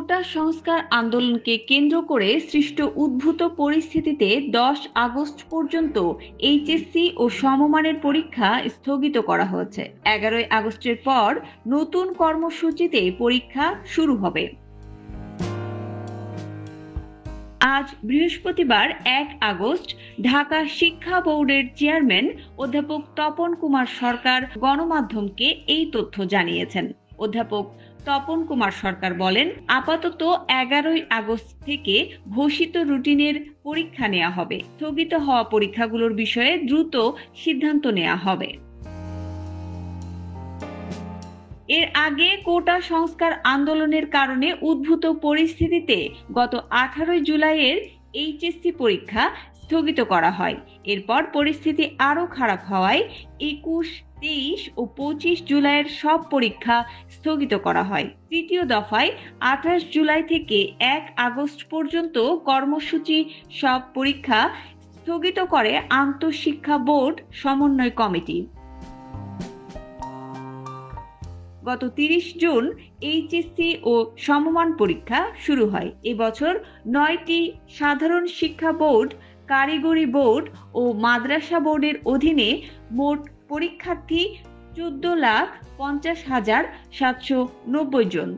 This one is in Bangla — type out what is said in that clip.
কোটা সংস্কার আন্দোলনকে কেন্দ্র করে সৃষ্ট উদ্ভূত পরিস্থিতিতে 10 আগস্ট পর্যন্ত এইচএসসি ও সমমানের পরীক্ষা স্থগিত করা হয়েছে। 11 আগস্টের পর নতুন কর্মসূচিতে পরীক্ষা শুরু হবে। আজ বৃহস্পতিবার 1 আগস্ট ঢাকা শিক্ষা বোর্ডের চেয়ারম্যান অধ্যাপক তপন কুমার সরকার গণমাধ্যমকে এই তথ্য জানিয়েছেন। অধ্যাপক তপন কুমার সরকার বলেন, আপাতত 11 আগস্ট থেকে ঘোষিত রুটিনের পরীক্ষা নেওয়া হবে। স্থগিত হওয়া পরীক্ষাগুলোর বিষয়ে দ্রুত সিদ্ধান্ত নেওয়া হবে। এর আগে কোটা সংস্কার আন্দোলনের কারণে উদ্ভূত পরিস্থিতিতে গত 18 জুলাইয়ের এইচএসসি পরীক্ষা স্থগিত করা হয়। এরপর পরিস্থিতি আরও খারাপ হওয়ায় 21, 23 ও 25 জুলাইয়ের সব পরীক্ষা স্থগিত করা হয়। তৃতীয় দফায় 28 জুলাই থেকে 1 আগস্ট পর্যন্ত কর্মসূচি সব পরীক্ষা স্থগিত করে আন্তঃশিক্ষা বোর্ড সমন্বয় কমিটি। গত 30 জুন এইচএসসি ও সমমান পরীক্ষা শুরু হয়। এবছর 9টি সাধারণ শিক্ষা বোর্ড, কারিগরি বোর্ড ও মাদ্রাসা বোর্ডের অধীনে মোট পরীক্ষার্থী 14,50,790 জন।